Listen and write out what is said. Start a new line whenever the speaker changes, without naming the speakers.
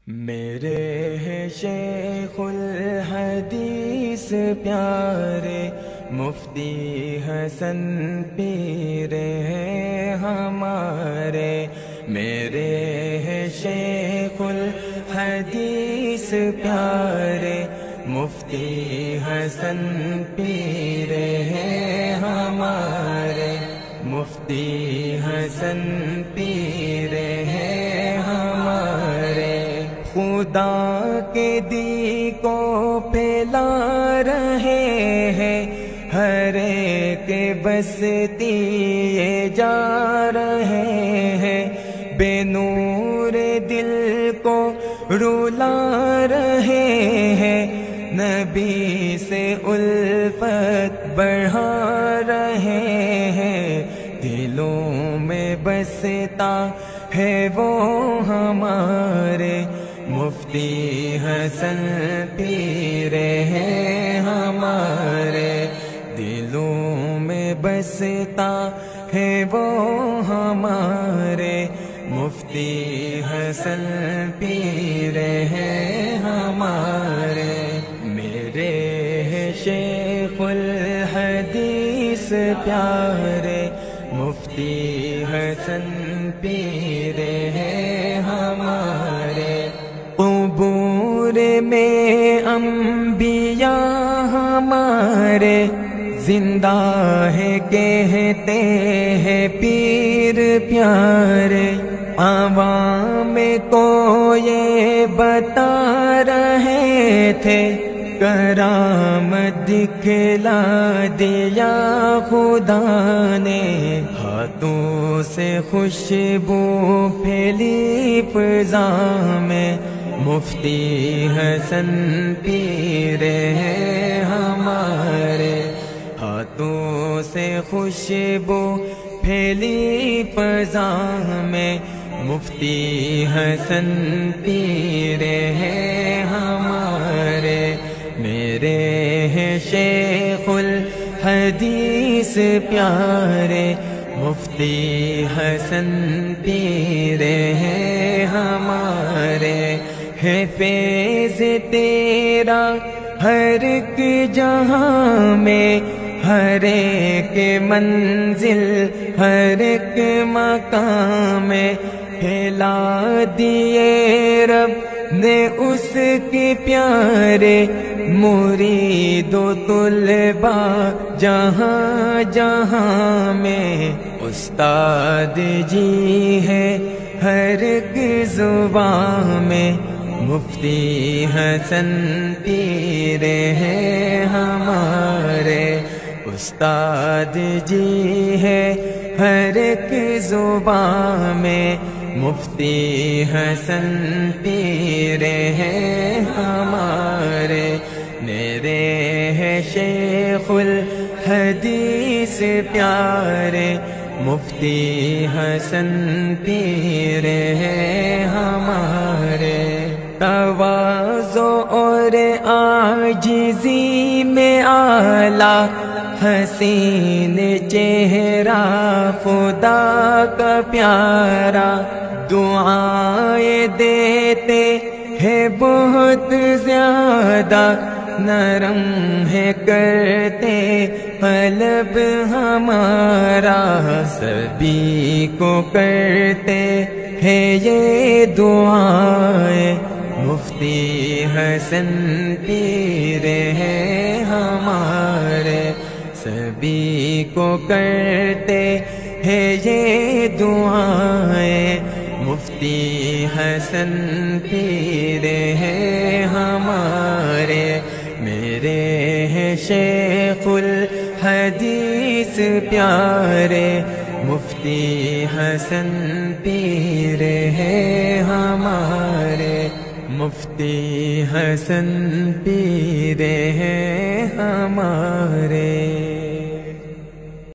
میرے ہیں شیخ الحدیث پیارے، مفتی حسن پیر ہیں ہمارے۔ میرے ہیں شیخ الحدیث پیارے، مفتی حسن پیر ہیں ہمارے۔ مفتی حسن پیر ہیں ہمارے۔ خدا کے دی کو پھیلا رہے ہیں، ہر ایک بستی یہ جا رہے ہیں۔ بے نور دل کو رلا رہے ہیں، نبی سے الفت بڑھا رہے ہیں۔ دلوں میں بستا ہے وہ ہمارے، مفتی حسن پیر ہیں ہمارے۔ دلوں میں بستا ہے وہ ہمارے، مفتی حسن پیر ہیں ہمارے۔ میرے ہیں شیخ الحدیث پیارے، مفتی حسن پیر ہیں ہمارے۔ قبور میں انبیاء ہمارے زندہ ہے کہتے ہیں پیر پیارے۔ عوام کو یہ بتا رہے تھے، کرامت دکھلا دیا خدا نے۔ ہاتھوں سے خوشبو پھیلی فضا میں، مفتی حسن پیر ہیں ہمارے۔ ہاتھوں سے خوشبو پھیلی فضا میں، مفتی حسن پیر ہیں ہمارے۔ میرے ہیں شیخ الحدیث پیارے، مفتی حسن پیر ہیں ہمارے۔ ہے فیض تیرا ہر ایک جہاں میں، ہر ایک منزل ہر ایک مقام میں۔ پھیلا دیے رب نے اس کے پیارے، مرید و طلبا جہاں جہاں میں۔ استاد جی ہے ہر ایک زبان میں، مفتی حسن پیر ہیں ہمارے۔ استاد جی ہے ہر ایک زبان میں، مفتی حسن پیر ہیں ہمارے۔ میرے ہیں شیخ الحدیث پیارے، مفتی حسن پیر ہیں ہمارے۔ تواضع اور عاجزی میں اعلیٰ، حسین چہرہ خدا کا پیارا۔ دعائیں دیتے ہیں بہت زیادہ، نرم ہے کرتے قلب ہمارا۔ سبھی کو کرتے ہیں یہ دعائیں، مفتی حسن پیر ہیں ہمارے۔ سبھی کو کرتے ہیں یہ دعائیں، مفتی حسن پیر ہیں ہمارے۔ میرے ہیں شیخ الحدیث پیارے، مفتی حسن پیر ہیں ہمارے۔ مفتی حسن پیر ہیں ہمارے۔